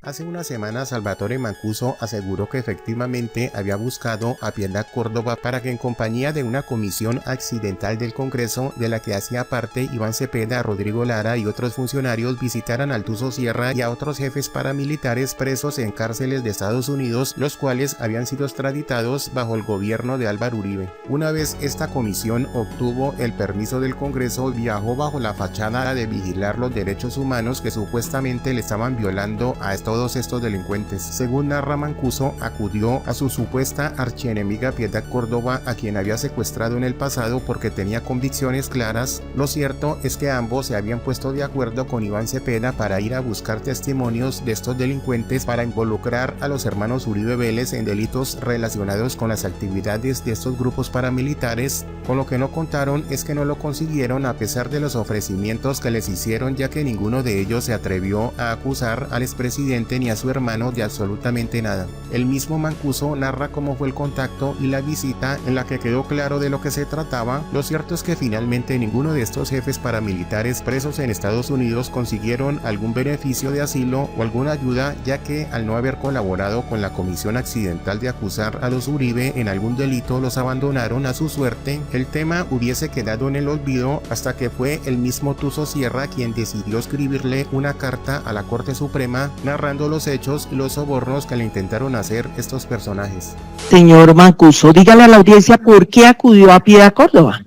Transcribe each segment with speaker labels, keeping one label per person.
Speaker 1: Hace una semana Salvatore Mancuso aseguró que efectivamente había buscado a Piedad Córdoba para que en compañía de una comisión accidental del Congreso de la que hacía parte Iván Cepeda, Rodrigo Lara y otros funcionarios visitaran al Tuzo Sierra y a otros jefes paramilitares presos en cárceles de Estados Unidos, los cuales habían sido extraditados bajo el gobierno de Álvaro Uribe. Una vez esta comisión obtuvo el permiso del Congreso, viajó bajo la fachada de vigilar los derechos humanos que supuestamente le estaban violando a todos estos delincuentes. Según narra Mancuso, acudió a su supuesta archienemiga Piedad Córdoba, a quien había secuestrado en el pasado porque tenía convicciones claras. Lo cierto es que ambos se habían puesto de acuerdo con Iván Cepeda para ir a buscar testimonios de estos delincuentes para involucrar a los hermanos Uribe Vélez en delitos relacionados con las actividades de estos grupos paramilitares. Con lo que no contaron es que no lo consiguieron a pesar de los ofrecimientos que les hicieron, ya que ninguno de ellos se atrevió a acusar al expresidente ni a su hermano de absolutamente nada. El mismo Mancuso narra cómo fue el contacto y la visita, en la que quedó claro de lo que se trataba. Lo cierto es que finalmente ninguno de estos jefes paramilitares presos en Estados Unidos consiguieron algún beneficio de asilo o alguna ayuda, ya que al no haber colaborado con la comisión accidental de acusar a los Uribe en algún delito, los abandonaron a su suerte. El tema hubiese quedado en el olvido hasta que fue el mismo Tuzo Sierra quien decidió escribirle una carta a la Corte Suprema narrando los hechos y los sobornos que le intentaron hacer estos personajes.
Speaker 2: Señor Mancuso, dígale a la audiencia por qué acudió a Piedad Córdoba.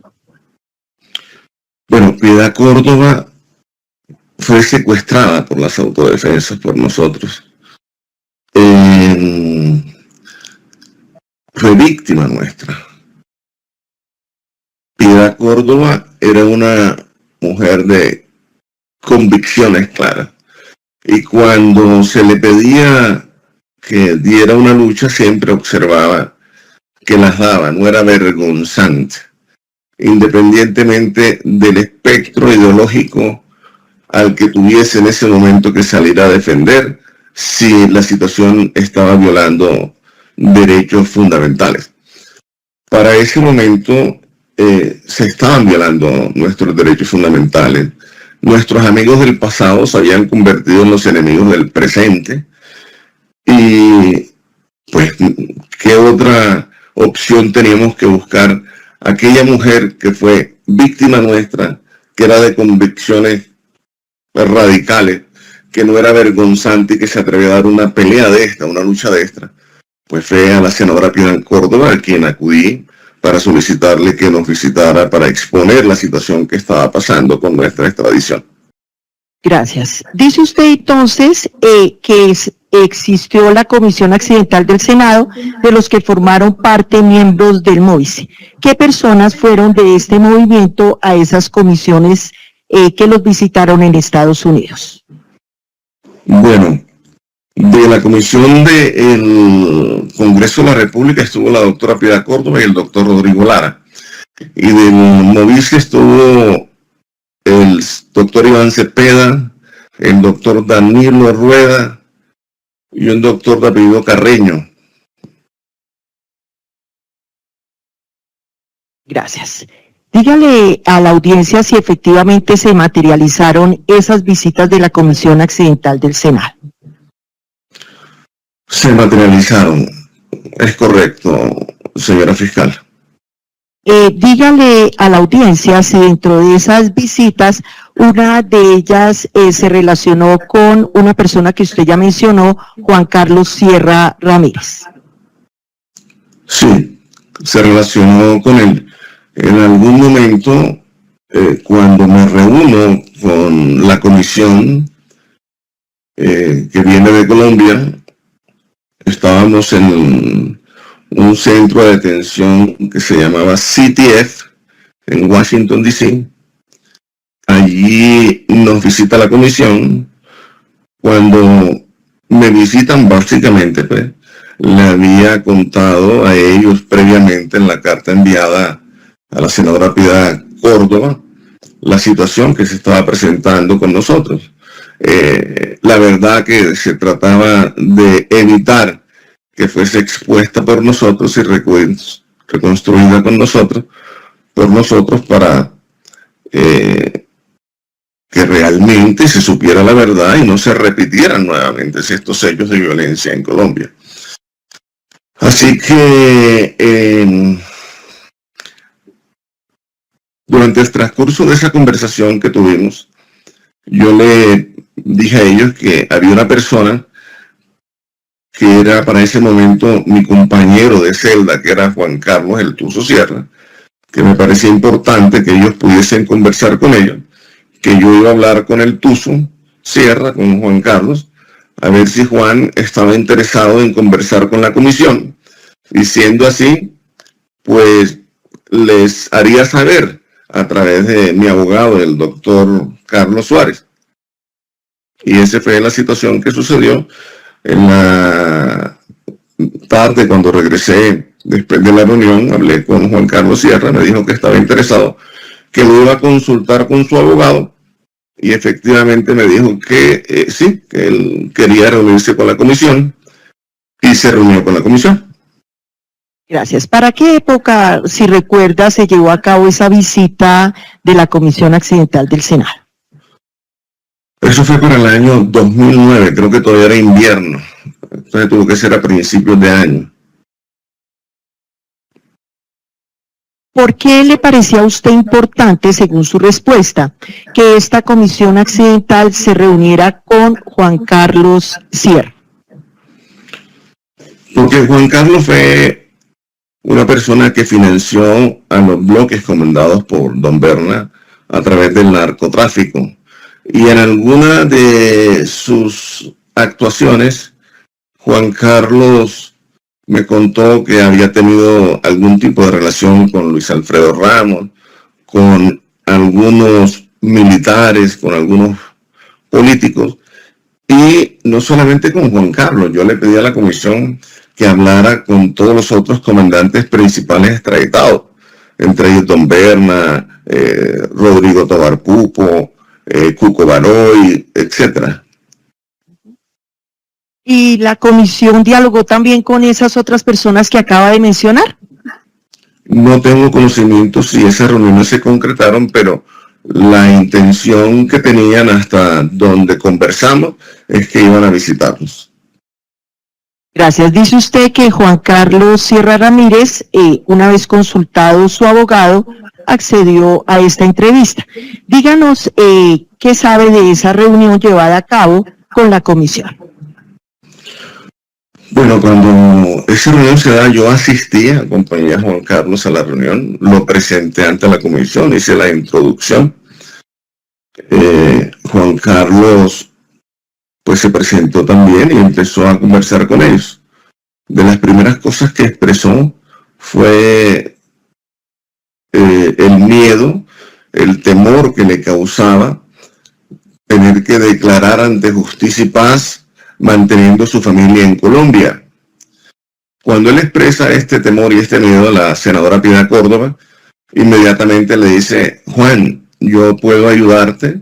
Speaker 3: Bueno, Piedad Córdoba fue secuestrada por las autodefensas, por nosotros. Fue víctima nuestra. Piedad Córdoba era una mujer de convicciones claras. Y cuando se le pedía que diera una lucha, siempre observaba que las daba, no era vergonzante, independientemente del espectro ideológico al que tuviese en ese momento que salir a defender, si la situación estaba violando derechos fundamentales. Para ese momento se estaban violando nuestros derechos fundamentales. Nuestros amigos del pasado se habían convertido en los enemigos del presente. Y pues, ¿qué otra opción teníamos que buscar? Aquella mujer que fue víctima nuestra, que era de convicciones radicales, que no era vergonzante y que se atrevía a dar una pelea de esta, una lucha de esta, pues fue a la senadora Piedad Córdoba, a quien acudí para solicitarle que nos visitara para exponer la situación que estaba pasando con nuestra extradición.
Speaker 2: Gracias. Dice usted entonces que existió la Comisión Accidental del Senado, de los que formaron parte miembros del MOVICE. ¿Qué personas fueron de este movimiento a esas comisiones que los visitaron en Estados Unidos?
Speaker 3: Bueno, de la comisión del Congreso de la República estuvo la doctora Piedad Córdoba y el doctor Rodrigo Lara. Y del MOVICE estuvo el doctor Iván Cepeda, el doctor Danilo Rueda y un doctor de apellido Carreño.
Speaker 2: Gracias. Dígale a la audiencia si efectivamente se materializaron esas visitas de la Comisión Accidental del Senado.
Speaker 3: Se materializaron, es correcto, señora fiscal.
Speaker 2: Dígale a la audiencia si dentro de esas visitas una de ellas se relacionó con una persona que usted ya mencionó, Juan Carlos Sierra Ramírez.
Speaker 3: Sí, se relacionó con él. En algún momento, cuando me reúno con la comisión que viene de Colombia, estábamos en un centro de detención que se llamaba CTF en Washington, D.C. Allí nos visita la comisión. Cuando me visitan, básicamente, pues, le había contado a ellos previamente en la carta enviada a la senadora Piedad Córdoba la situación que se estaba presentando con nosotros. La verdad que se trataba de evitar que fuese expuesta por nosotros y reconstruida por nosotros para que que realmente se supiera la verdad y no se repitieran nuevamente estos hechos de violencia en Colombia. Así que durante el transcurso de esa conversación que tuvimos, yo le dije a ellos que había una persona que era para ese momento mi compañero de celda, que era Juan Carlos El Tuzo Sierra, que me parecía importante que ellos pudiesen conversar con ellos, que yo iba a hablar con El Tuzo Sierra, con Juan Carlos, a ver si Juan estaba interesado en conversar con la comisión, y siendo así, pues les haría saber a través de mi abogado, el doctor Carlos Suárez. Y esa fue la situación que sucedió en la tarde. Cuando regresé después de la reunión, hablé con Juan Carlos Sierra, me dijo que estaba interesado, que lo iba a consultar con su abogado, y efectivamente me dijo que sí, que él quería reunirse con la comisión, y se reunió con la comisión.
Speaker 2: Gracias. ¿Para qué época, si recuerda, se llevó a cabo esa visita de la Comisión Accidental del Senado?
Speaker 3: Eso fue para el año 2009, creo que todavía era invierno, entonces tuvo que ser a principios de año.
Speaker 2: ¿Por qué le parecía a usted importante, según su respuesta, que esta comisión accidental se reuniera con Juan Carlos Sierra?
Speaker 3: Porque Juan Carlos fue una persona que financió a los bloques comandados por Don Berna a través del narcotráfico. Y en alguna de sus actuaciones, Juan Carlos me contó que había tenido algún tipo de relación con Luis Alfredo Ramos, con algunos militares, con algunos políticos, y no solamente con Juan Carlos. Yo le pedí a la comisión que hablara con todos los otros comandantes principales extraditados, entre ellos Don Berna, Rodrigo Tobar Pupo, Cuco Baroy, etcétera.
Speaker 2: ¿Y la comisión dialogó también con esas otras personas que acaba de mencionar?
Speaker 3: No tengo conocimiento si esas reuniones se concretaron, pero la intención que tenían hasta donde conversamos es que iban a visitarnos.
Speaker 2: Gracias. Dice usted que Juan Carlos Sierra Ramírez, una vez consultado su abogado, accedió a esta entrevista. Díganos qué sabe de esa reunión llevada a cabo con la comisión.
Speaker 3: Bueno, cuando esa reunión se da, yo asistí, acompañé a Juan Carlos a la reunión, lo presenté ante la comisión, hice la introducción. Juan Carlos pues se presentó también y empezó a conversar con ellos. De las primeras cosas que expresó fue el miedo, el temor que le causaba tener que declarar ante Justicia y Paz manteniendo su familia en Colombia. Cuando él expresa este temor y este miedo a la senadora Piedad Córdoba, inmediatamente le dice: Juan, yo puedo ayudarte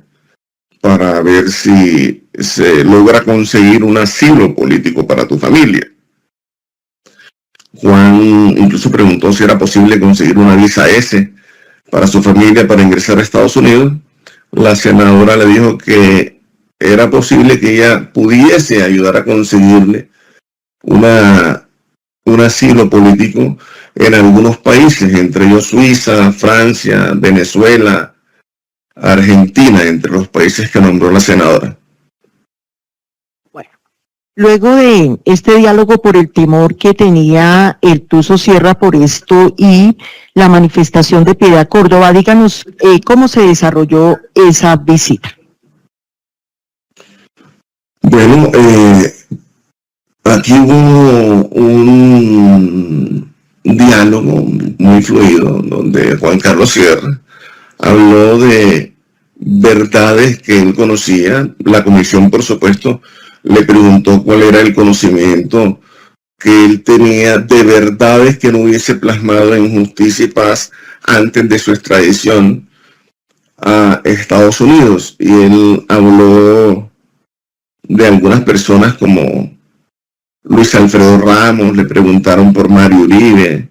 Speaker 3: para ver si se logra conseguir un asilo político para tu familia. Juan incluso preguntó si era posible conseguir una visa S para su familia para ingresar a Estados Unidos. La senadora le dijo que era posible que ella pudiese ayudar a conseguirle un asilo político en algunos países, entre ellos Suiza, Francia, Venezuela, Argentina, entre los países que nombró la senadora.
Speaker 2: Bueno, luego de este diálogo por el temor que tenía el Tuzo Sierra por esto y la manifestación de Piedad Córdoba, díganos cómo se desarrolló esa visita.
Speaker 3: Bueno, aquí hubo un diálogo muy fluido donde Juan Carlos Sierra habló de verdades que él conocía. La comisión, por supuesto, le preguntó cuál era el conocimiento que él tenía de verdades que no hubiese plasmado en Justicia y Paz antes de su extradición a Estados Unidos. Y él habló de algunas personas como Luis Alfredo Ramos, le preguntaron por Mario Uribe,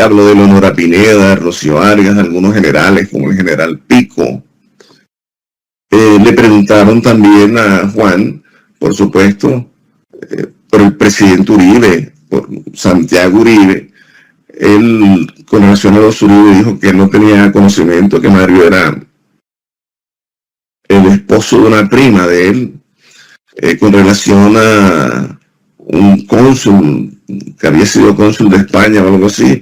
Speaker 3: habló de Leonora Pineda, Rocío Arias, algunos generales como el general Pico. Le preguntaron también a Juan, por supuesto, por el presidente Uribe, por Santiago Uribe. Él, con relación a los Uribe, dijo que no tenía conocimiento que Mario era el esposo de una prima de él, con relación a un cónsul que había sido cónsul de España o algo así,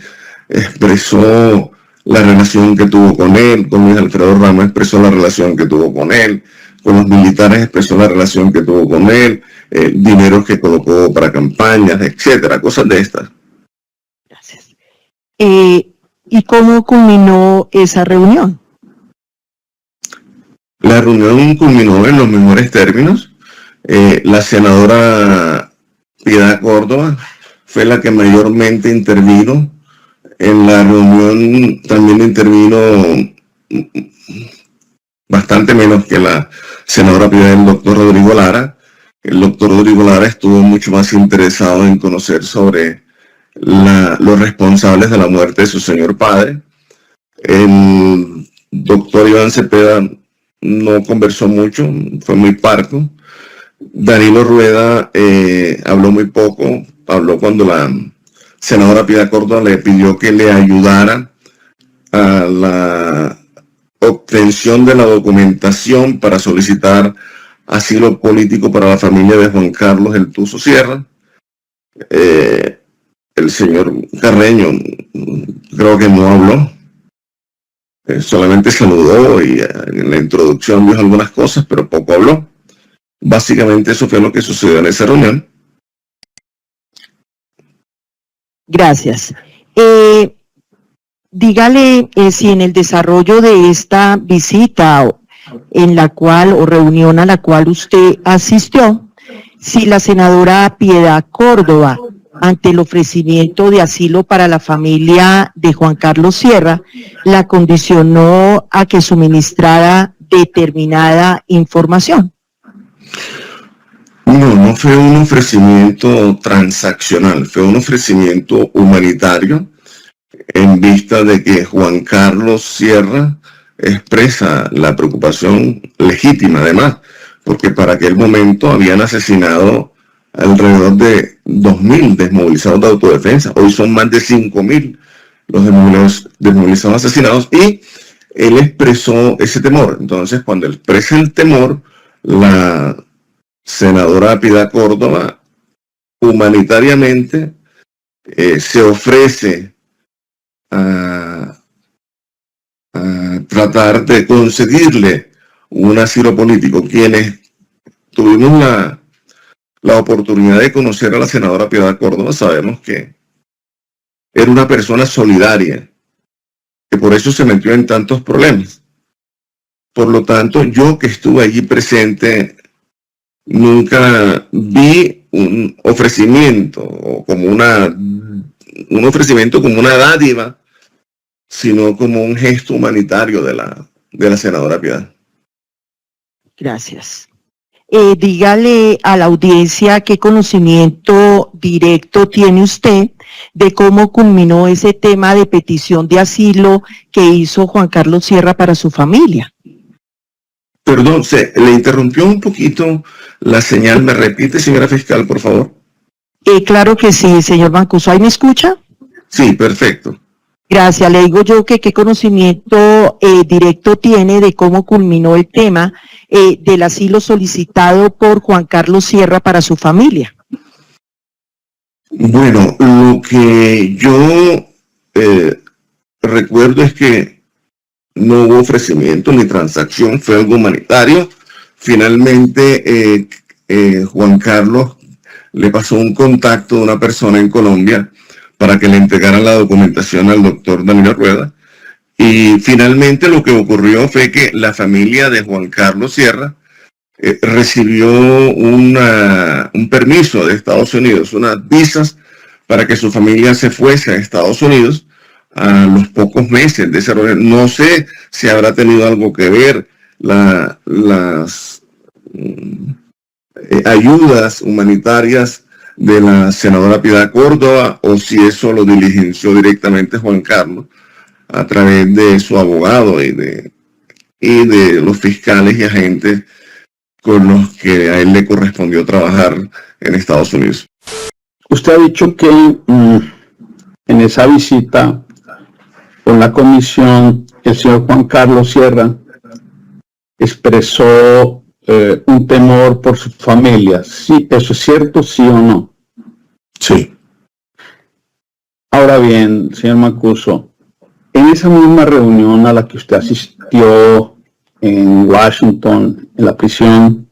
Speaker 3: expresó la relación que tuvo con él, con Luis Alfredo Ramos expresó la relación que tuvo con él, con los militares expresó la relación que tuvo con él, dinero que colocó para campañas, etcétera, cosas de estas.
Speaker 2: Gracias. ¿Y cómo culminó esa reunión?
Speaker 3: La reunión culminó en los mejores términos. La senadora Piedad Córdoba fue la que mayormente intervino. En la reunión también intervino bastante menos que la senadora Piedad, el doctor Rodrigo Lara. El doctor Rodrigo Lara estuvo mucho más interesado en conocer sobre los responsables de la muerte de su señor padre. El doctor Iván Cepeda no conversó mucho, fue muy parco. Danilo Rueda habló muy poco, habló cuando la senadora Piedad Córdoba le pidió que le ayudara a la obtención de la documentación para solicitar asilo político para la familia de Juan Carlos El Tuzo Sierra. El señor Carreño creo que no habló, solamente saludó y en la introducción dijo algunas cosas, pero poco habló. Básicamente eso fue lo que sucedió en esa reunión.
Speaker 2: Gracias. Dígale si en el desarrollo de esta visita en la cual o reunión a la cual usted asistió, si la senadora Piedad Córdoba, ante el ofrecimiento de asilo para la familia de Juan Carlos Sierra, la condicionó a que suministrara determinada información.
Speaker 3: No fue un ofrecimiento transaccional, fue un ofrecimiento humanitario en vista de que Juan Carlos Sierra expresa la preocupación legítima además, porque para aquel momento habían asesinado alrededor de 2.000 desmovilizados de autodefensa. Hoy son más de 5.000 los desmovilizados asesinados y él expresó ese temor. Entonces, cuando él expresa el temor, la senadora Piedad Córdoba humanitariamente se ofrece a tratar de conseguirle un asilo político. Quienes tuvimos la oportunidad de conocer a la senadora Piedad Córdoba sabemos que era una persona solidaria, que por eso se metió en tantos problemas. Por lo tanto, yo que estuve allí presente, nunca vi un ofrecimiento como un ofrecimiento como una dádiva, sino como un gesto humanitario de la senadora Piedad.
Speaker 2: Gracias. Dígale a la audiencia qué conocimiento directo tiene usted de cómo culminó ese tema de petición de asilo que hizo Juan Carlos Sierra para su familia.
Speaker 3: Perdón, se le interrumpió un poquito la señal. ¿Me repite, señora fiscal, por favor?
Speaker 2: Claro que sí, señor Mancuso. ¿Ahí me escucha?
Speaker 3: Sí, perfecto.
Speaker 2: Gracias. Le digo yo que qué conocimiento directo tiene de cómo culminó el tema del asilo solicitado por Juan Carlos Sierra para su familia.
Speaker 3: Bueno, lo que yo recuerdo es que no hubo ofrecimiento ni transacción, fue algo humanitario. Finalmente, Juan Carlos le pasó un contacto de una persona en Colombia para que le entregaran la documentación al doctor Danilo Rueda. Y finalmente lo que ocurrió fue que la familia de Juan Carlos Sierra recibió un permiso de Estados Unidos, unas visas para que su familia se fuese a Estados Unidos a los pocos meses de esa reunión. No sé si habrá tenido algo que ver las ayudas humanitarias de la senadora Piedad Córdoba o si eso lo diligenció directamente Juan Carlos a través de su abogado y y de los fiscales y agentes con los que a él le correspondió trabajar en Estados Unidos.
Speaker 4: Usted ha dicho que en esa visita con la comisión, el señor Juan Carlos Sierra expresó un temor por su familia. ¿Sí, eso es cierto, sí o no?
Speaker 3: Sí.
Speaker 4: Ahora bien, señor Mancuso, en esa misma reunión a la que usted asistió en Washington, en la prisión,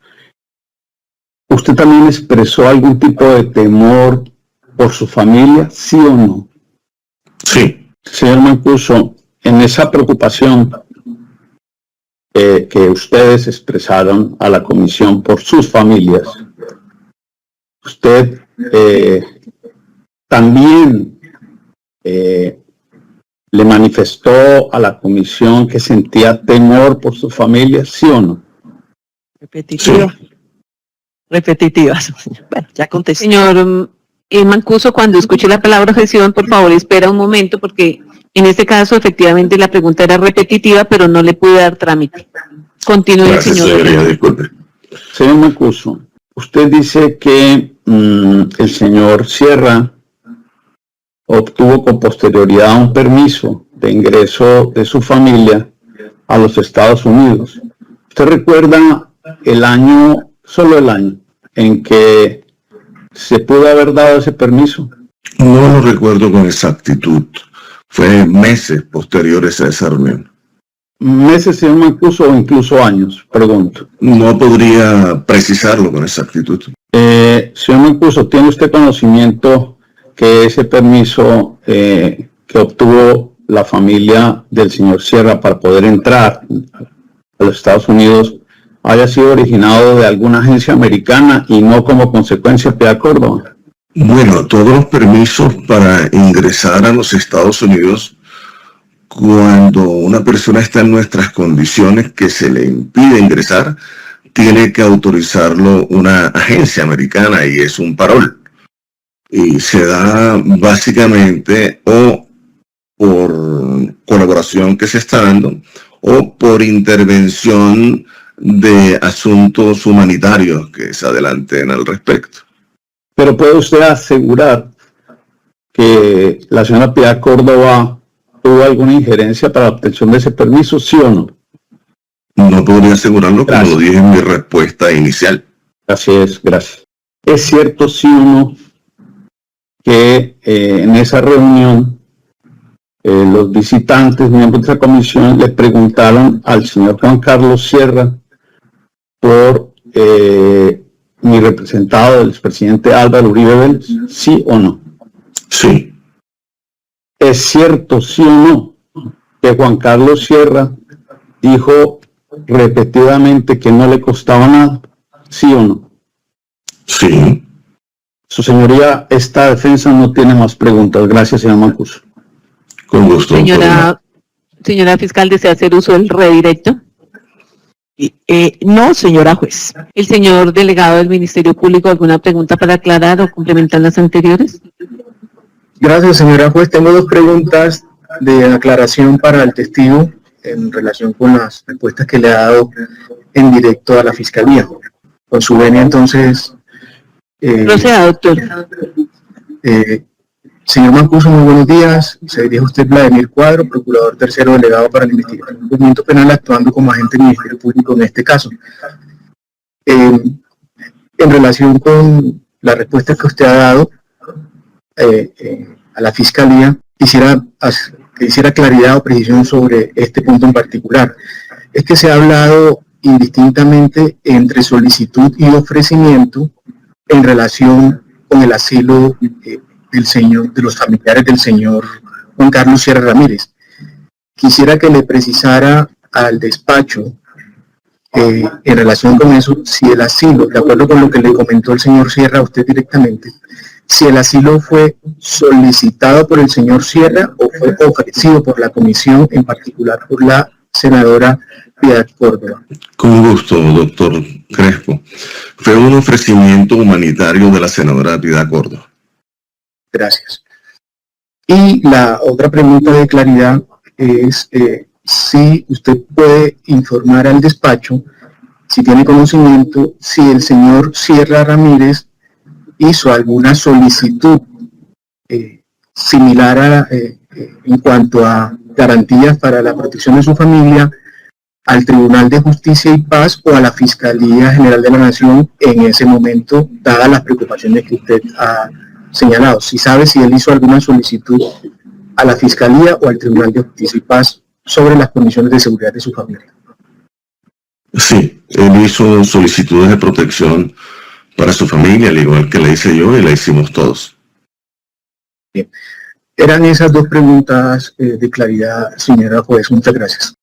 Speaker 4: ¿usted también expresó algún tipo de temor por su familia, sí o no?
Speaker 3: Sí.
Speaker 4: Señor Mancuso, en esa preocupación que ustedes expresaron a la comisión por sus familias, usted también le manifestó a la comisión que sentía temor por su familia, ¿sí o no?
Speaker 2: Repetitiva. Sí. Repetitivas. Bueno, ya contesté.
Speaker 5: Señor Mancuso, cuando escuche la palabra objeción, por favor, espera un momento, porque en este caso, efectivamente, la pregunta era repetitiva, pero no le pude dar trámite. Continúe,
Speaker 3: Gracias, señoría, disculpe.
Speaker 4: Señor Mancuso, usted dice que el señor Sierra obtuvo con posterioridad un permiso de ingreso de su familia a los Estados Unidos. ¿Usted recuerda el año, solo el año, en que se pudo haber dado ese permiso?
Speaker 3: No lo recuerdo con exactitud. Fue meses posteriores a esa reunión.
Speaker 4: ¿Meses, señor Mancuso, o incluso años? Pregunto.
Speaker 3: No podría precisarlo con exactitud.
Speaker 4: Señor Mancuso, ¿tiene usted conocimiento que ese permiso que obtuvo la familia del señor Sierra para poder entrar a los Estados Unidos haya sido originado de alguna agencia americana y no como consecuencia de Piedad Córdoba?
Speaker 3: Bueno, todos los permisos para ingresar a los Estados Unidos, cuando una persona está en nuestras condiciones que se le impide ingresar, tiene que autorizarlo una agencia americana y es un parol. Y se da básicamente o por colaboración que se está dando o por intervención de asuntos humanitarios que se adelanten al respecto.
Speaker 4: Pero ¿puede usted asegurar que la señora Piedad Córdoba tuvo alguna injerencia para la obtención de ese permiso, sí o no?
Speaker 3: No podría asegurarlo, como
Speaker 4: Gracias.
Speaker 3: lo dije en mi respuesta inicial.
Speaker 4: Así es, gracias. ¿Es cierto, sí o no, que en esa reunión los visitantes, miembros de esa comisión, le preguntaron al señor Juan Carlos Sierra por mi representado, el expresidente Álvaro Uribe Vélez, sí o no?
Speaker 3: Sí.
Speaker 4: ¿Es cierto, sí o no, que Juan Carlos Sierra dijo repetidamente que no le costaba nada, sí o no?
Speaker 3: Sí.
Speaker 4: Su señoría, esta defensa no tiene más preguntas. Gracias, señor Mancuso.
Speaker 3: Con gusto.
Speaker 5: Señora fiscal, ¿desea hacer uso del redirecto?
Speaker 2: No, señora juez.
Speaker 5: ¿El señor delegado del Ministerio Público alguna pregunta para aclarar o complementar las anteriores?
Speaker 6: Gracias, señora juez. Tengo dos preguntas de aclaración para el testigo en relación con las respuestas que le ha dado en directo a la Fiscalía. Con su venia, entonces...
Speaker 5: Proceda, doctor.
Speaker 6: Señor Mancuso, muy buenos días. Se dirige usted Vladimir Cuadro, procurador tercero delegado para la investigación del cumplimiento penal, actuando como agente del Ministerio Público en este caso. En relación con la respuesta que usted ha dado a la Fiscalía, quisiera claridad o precisión sobre este punto en particular. Es que se ha hablado indistintamente entre solicitud y ofrecimiento en relación con el asilo de los familiares del señor Juan Carlos Sierra Ramírez. Quisiera que le precisara al despacho en relación con eso, si el asilo, de acuerdo con lo que le comentó el señor Sierra a usted directamente, si el asilo fue solicitado por el señor Sierra o fue ofrecido por la comisión, en particular por la senadora Piedad Córdoba.
Speaker 3: Con gusto, doctor Crespo. Fue un ofrecimiento humanitario de la senadora Piedad Córdoba.
Speaker 6: Gracias. Y la otra pregunta de claridad es si usted puede informar al despacho, si tiene conocimiento, si el señor Sierra Ramírez hizo alguna solicitud similar en cuanto a garantías para la protección de su familia al Tribunal de Justicia y Paz o a la Fiscalía General de la Nación en ese momento, dadas las preocupaciones que usted ha señalado. Si sabe si él hizo alguna solicitud a la Fiscalía o al Tribunal de Justicia y Paz sobre las condiciones de seguridad de su familia.
Speaker 3: Sí, él hizo solicitudes de protección para su familia, al igual que la hice yo y la hicimos todos.
Speaker 6: Bien. Eran esas dos preguntas de claridad, señora juez. Muchas gracias.